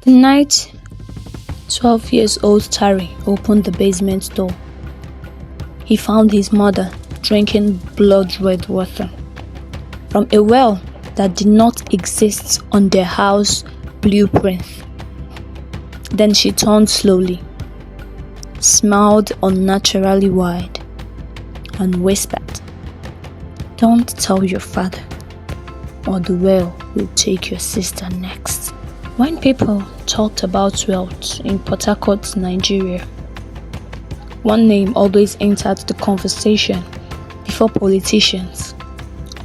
The night 12 years old Tari opened the basement door, he found his mother drinking blood-red water from a well that did not exist on their house blueprint. Then she turned slowly, smiled unnaturally wide, and whispered, "Don't tell your father, or the well will take your sister next." When people talked about wealth in Port Harcourt, Nigeria, one name always entered the conversation before politicians,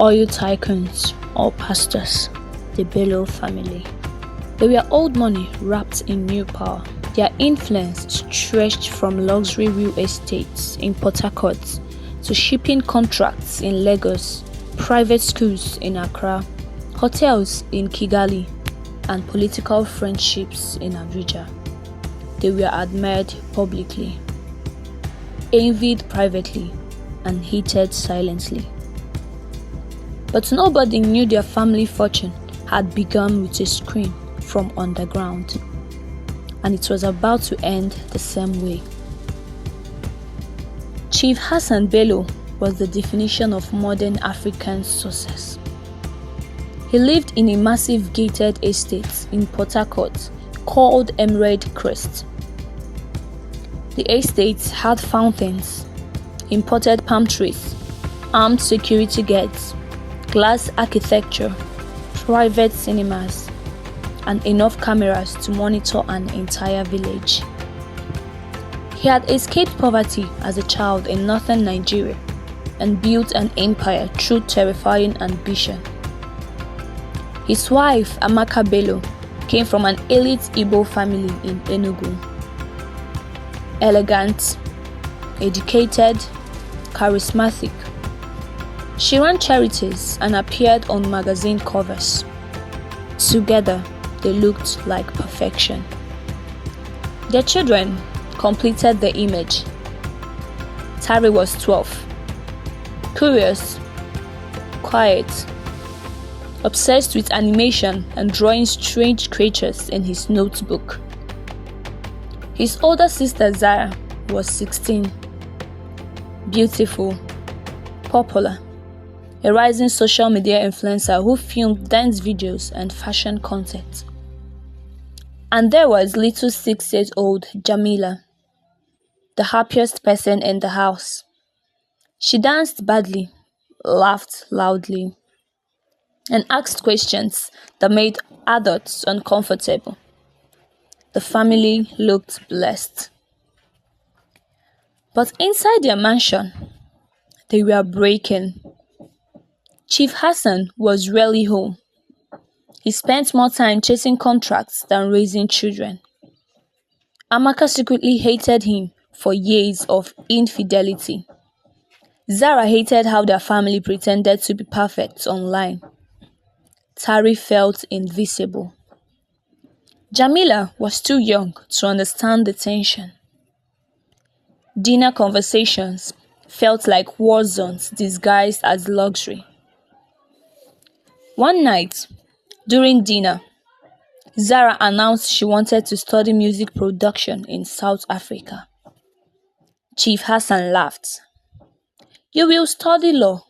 oil tycoons, or pastors: the Bello family. They were old money wrapped in new power. Their influence stretched from luxury real estates in Port Harcourt to shipping contracts in Lagos, private schools in Accra, hotels in Kigali, and political friendships in Abuja. They were admired publicly, envied privately, and hated silently. But nobody knew their family fortune had begun with a scream from underground, and it was about to end the same way. Chief Hassan Bello was the definition of modern African success. He lived in a massive gated estate in Port Harcourt called Emerald Crest. The estate had fountains, imported palm trees, armed security guards, glass architecture, private cinemas, and enough cameras to monitor an entire village. He had escaped poverty as a child in northern Nigeria and built an empire through terrifying ambition. His wife, Amaka Bello, came from an elite Igbo family in Enugu. Elegant, educated, charismatic, she ran charities and appeared on magazine covers. Together, they looked like perfection. Their children completed the image. Tari was 12, curious, quiet, obsessed with animation and drawing strange creatures in his notebook. His older sister Zara was 16, beautiful, popular, a rising social media influencer who filmed dance videos and fashion content. And there was little 6-year-old Jamila, the happiest person in the house. She danced badly, laughed loudly, and asked questions that made adults uncomfortable. The family looked blessed. But inside their mansion, they were breaking. Chief Hassan was rarely home. He spent more time chasing contracts than raising children. Amaka secretly hated him for years of infidelity. Zara hated how their family pretended to be perfect online. Tari felt invisible. Jamila was too young to understand the tension. Dinner conversations felt like war zones disguised as luxury. One night, during dinner, Zara announced she wanted to study music production in South Africa. Chief Hassan laughed. "You will study law."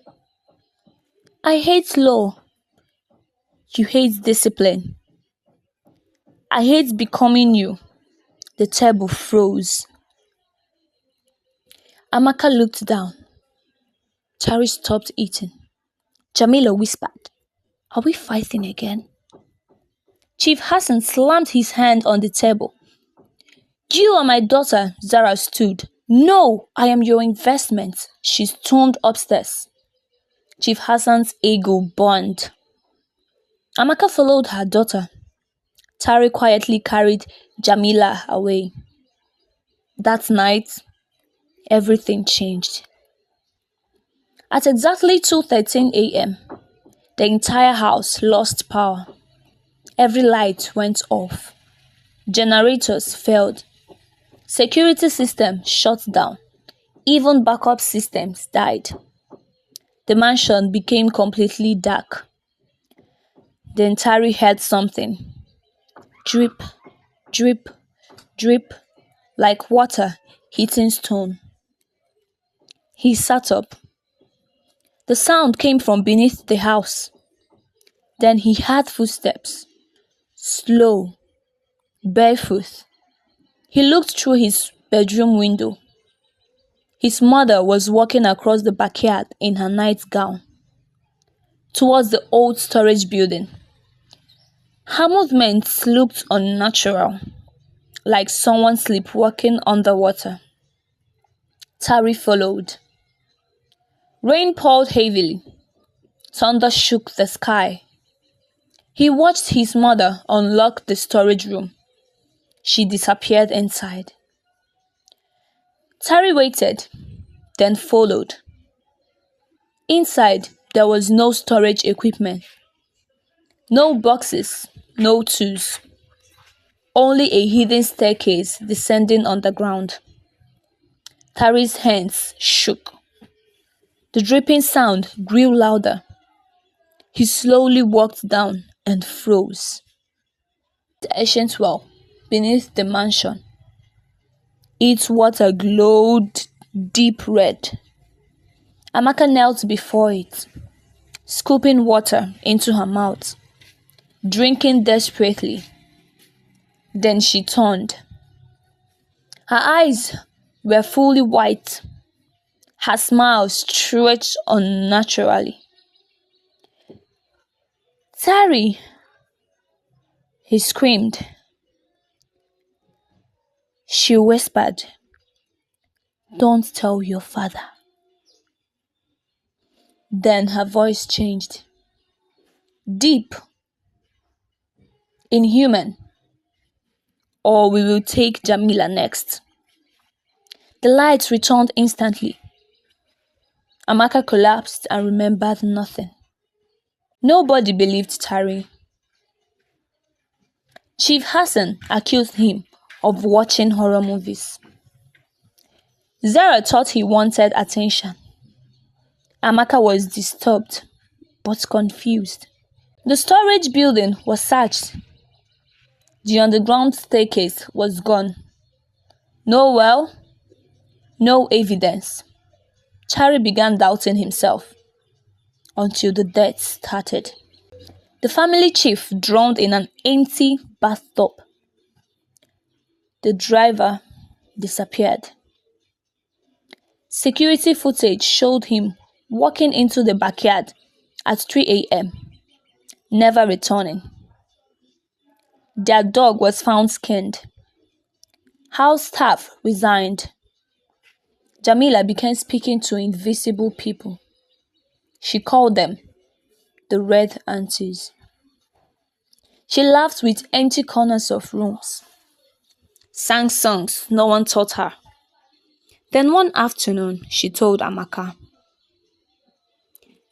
"I hate law." "You hate discipline." "I hate becoming you." The table froze. Amaka looked down. Tari stopped eating. Jamila whispered, "Are we fighting again?" Chief Hassan slammed his hand on the table. "You are my daughter," Zara stood. "No, I am your investment." She stormed upstairs. Chief Hassan's ego burned. Amaka followed her daughter. Tari quietly carried Jamila away. That night, everything changed. At exactly 2:13 a.m., the entire house lost power. Every light went off. Generators failed. Security systems shut down. Even backup systems died. The mansion became completely dark. Then Tari heard something. Drip, Drip, drip, like water hitting stone. He sat up. The sound came from beneath the house. Then he heard footsteps, slow, barefoot. He looked through his bedroom window. His mother was walking across the backyard in her nightgown, towards the old storage building. Her movements looked unnatural, like someone sleepwalking underwater. Tari followed. Rain poured heavily. Thunder shook the sky. He watched his mother unlock the storage room. She disappeared inside. Tari waited, then followed. Inside, there was no storage equipment. No boxes, no tools. Only a hidden staircase descending underground. Tari's hands shook. The dripping sound grew louder. He slowly walked down and froze. The ancient well beneath the mansion. Its water glowed deep red. Amaka knelt before it, scooping water into her mouth, drinking desperately. Then she turned. Her eyes were fully white. Her smile stretched unnaturally. "Tari!" he screamed. She whispered, "Don't tell your father." Then her voice changed. Deep. Inhuman. "Or we will take Jamila next." The lights returned instantly. Amaka collapsed and remembered nothing. Nobody believed Tari. Chief Hassan accused him of watching horror movies. Zara thought he wanted attention. Amaka was disturbed but confused. The storage building was searched. The underground staircase was gone. No well, no evidence. Tari began doubting himself until the death started. The family chief drowned in an empty bathtub. The driver disappeared. Security footage showed him walking into the backyard at 3 a.m., never returning. Their dog was found skinned. House staff resigned. Jamila began speaking to invisible people. She called them the Red Aunties. She laughed with empty corners of rooms, sang songs no one taught her. Then one afternoon, she told Amaka,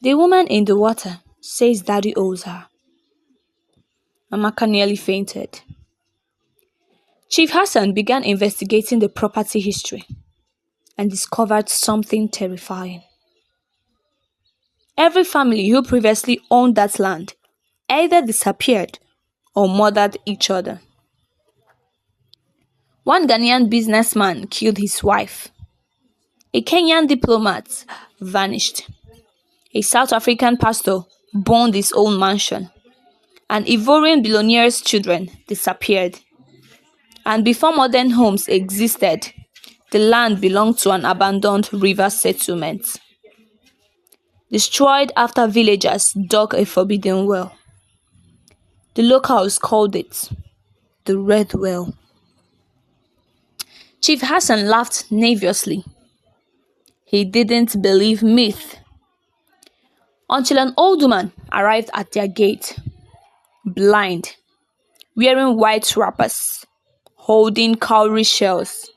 "The woman in the water says Daddy owes her." Amaka nearly fainted. Chief Hassan began investigating the property history and discovered something terrifying. Every family who previously owned that land either disappeared or murdered each other. One Ghanaian businessman killed his wife. A Kenyan diplomat vanished. A South African pastor burned his own mansion. An Ivorian billionaire's children disappeared. And before modern homes existed, the land belonged to an abandoned river settlement. Destroyed after villagers dug a forbidden well. The locals called it the Red Well. Chief Hassan laughed nervously. He didn't believe myth. Until an old woman arrived at their gate, blind, wearing white wrappers, holding cowrie shells.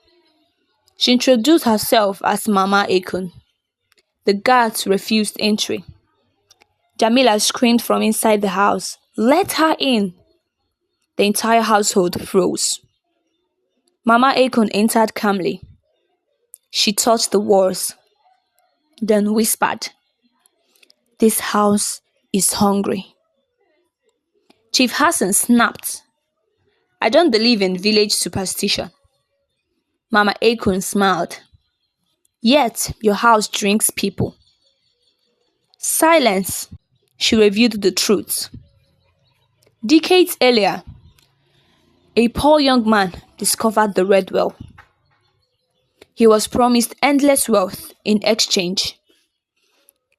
She introduced herself as Mama Akon. The guards refused entry. Jamila screamed from inside the house, "Let her in!" The entire household froze. Mama Akon entered calmly. She touched the walls, then whispered, "This house is hungry." Chief Hassan snapped, I don't believe in village superstition. Mama Akon smiled. Yet your house drinks people. Silence. She revealed the truth. Decades earlier, a poor young man discovered the red well. He was promised endless wealth in exchange.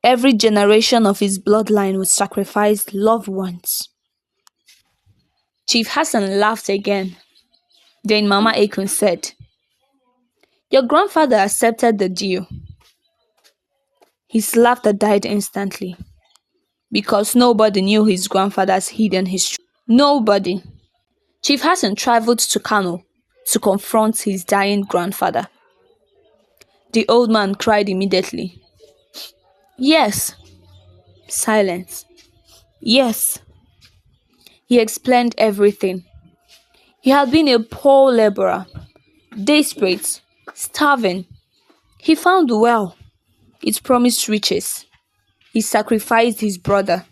Every generation of his bloodline would sacrifice loved ones. Chief Hassan laughed again. Then Mama Akon said, "Your grandfather accepted the deal." His laughter died instantly because nobody knew his grandfather's hidden history. Nobody. Chief Hassan traveled to Kano to confront his dying grandfather. The old man cried immediately. Yes. Silence. Yes. He explained everything. He had been a poor laborer, desperate, starving. He found the well. It promised riches. He sacrificed his brother,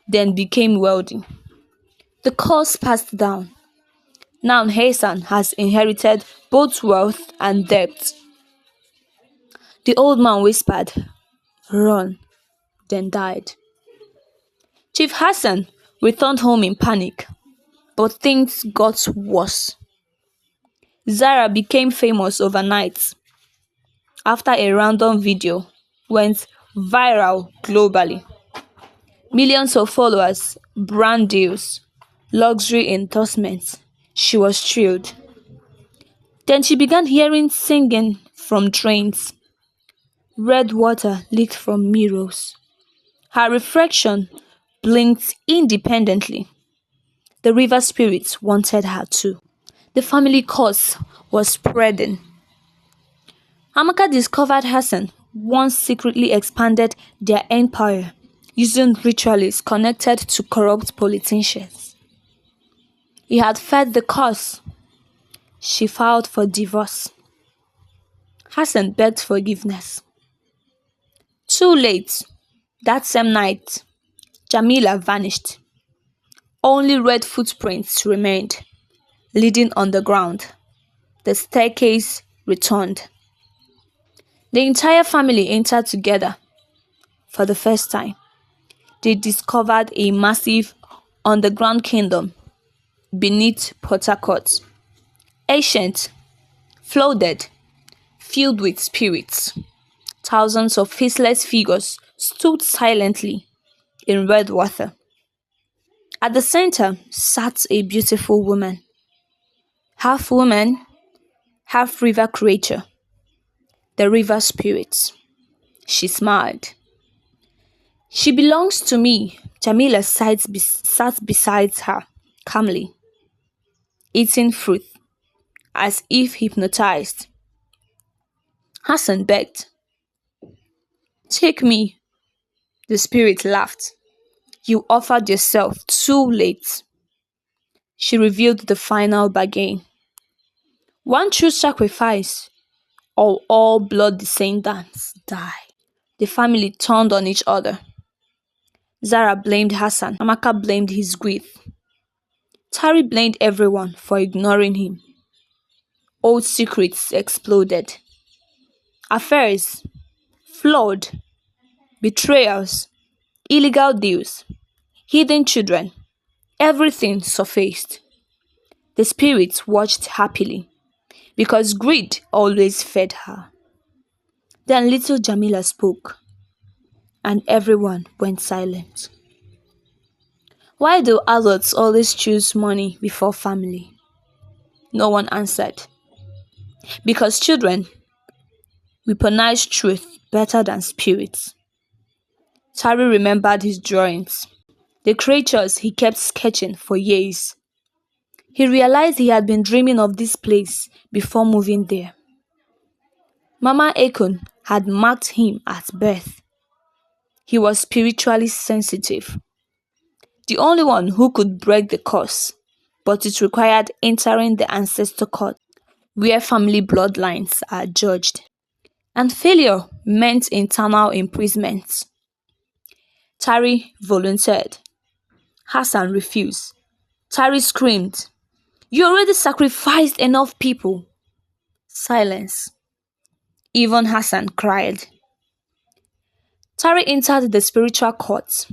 then became wealthy. The curse passed down. Now Hassan has inherited both wealth and debt. The old man whispered, "Run," then died. Chief Hassan returned home in panic, but things got worse. Zara became famous overnight after a random video went viral globally. Millions of followers, brand deals, luxury endorsements. She was thrilled. Then she began hearing singing from drains. Red water leaked from mirrors. Her reflection blinked independently. The river spirits wanted her too. The family curse was spreading. Amaka discovered Hassan once secretly expanded their empire using ritualists connected to corrupt politicians. He had fed the curse. She filed for divorce. Hassan begged forgiveness. Too late. That same night, Jamila vanished. Only red footprints remained, leading on the ground. The staircase returned. The entire family entered together. For the first time, they discovered a massive underground kingdom beneath Port Harcourt. Ancient, flooded, filled with spirits. Thousands of faceless figures stood silently in red water. At the center sat a beautiful woman, half woman, half river creature, the river spirit. She smiled. "She belongs to me." Jamila sat beside her, calmly, eating fruit, as if hypnotized. Hassan begged, "Take me." The spirit laughed. "You offered yourself too late." She revealed the final bargain. One true sacrifice, or all blood descendants die. The family turned on each other. Zara blamed Hassan. Amaka blamed his grief. Tari blamed everyone for ignoring him. Old secrets exploded. Affairs, flood, betrayals, illegal deals, hidden children, everything surfaced. The spirits watched happily because greed always fed her. Then little Jamila spoke, and everyone went silent. Why do adults always choose money before family? No one answered. Because children weaponize truth better than spirits. Tari remembered his drawings, the creatures he kept sketching for years. He realized he had been dreaming of this place before moving there. Mama Akon had marked him at birth. He was spiritually sensitive, the only one who could break the curse, but it required entering the ancestor court, where family bloodlines are judged. And failure meant internal imprisonment. Tari volunteered. Hassan refused. Tari screamed. You already sacrificed enough people. Silence. Even Hassan cried. Tari entered the spiritual court.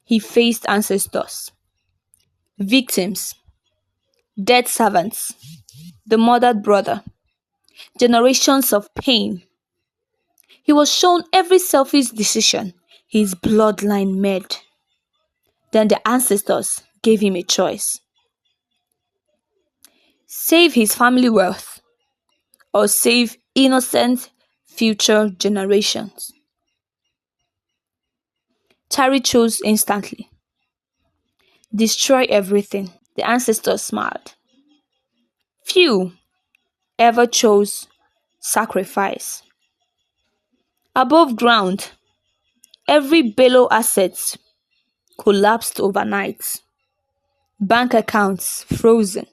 He faced ancestors, victims, dead servants, the murdered brother, generations of pain. He was shown every selfish decision his bloodline made. Then the ancestors gave him a choice: save his family wealth or save innocent future generations. Tari chose instantly. Destroy everything. The ancestors smiled. Few ever chose sacrifice. Above ground, every Bello asset collapsed overnight. Bank accounts frozen.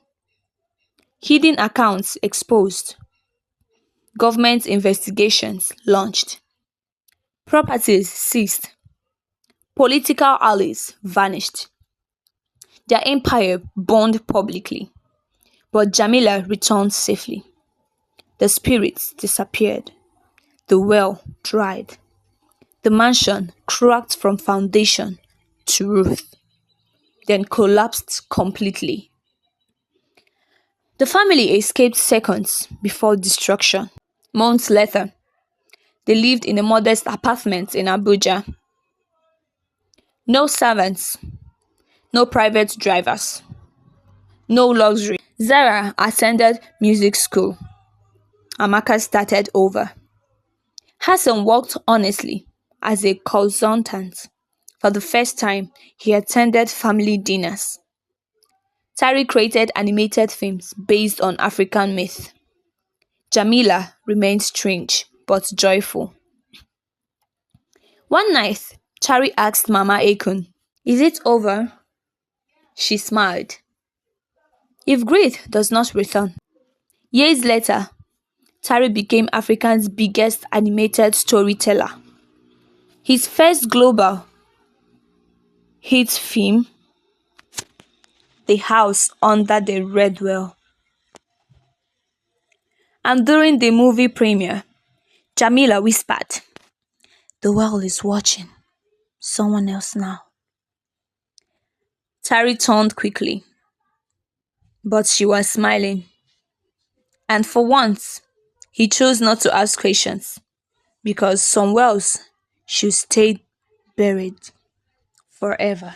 Hidden accounts exposed. Government investigations launched. Properties seized. Political allies vanished. Their empire burned publicly. But Jamila returned safely. The spirits disappeared. The well dried. The mansion cracked from foundation to roof, then collapsed completely. The family escaped seconds before destruction. Months later, they lived in a modest apartment in Abuja. No servants, no private drivers, no luxury. Zara attended music school. Amaka started over. Hassan worked honestly as a consultant. For the first time, he attended family dinners. Tari created animated films based on African myth. Jamila remained strange but joyful. One night, Tari asked Mama Akun, "Is it over?" She smiled. If greed does not return. Years later, Tari became Africa's biggest animated storyteller. His first global hit film, The House Under the Red Well. And during the movie premiere, Jamila whispered, "The well is watching someone else now." Tari turned quickly, but she was smiling. And for once, he chose not to ask questions because some wells should stay buried forever.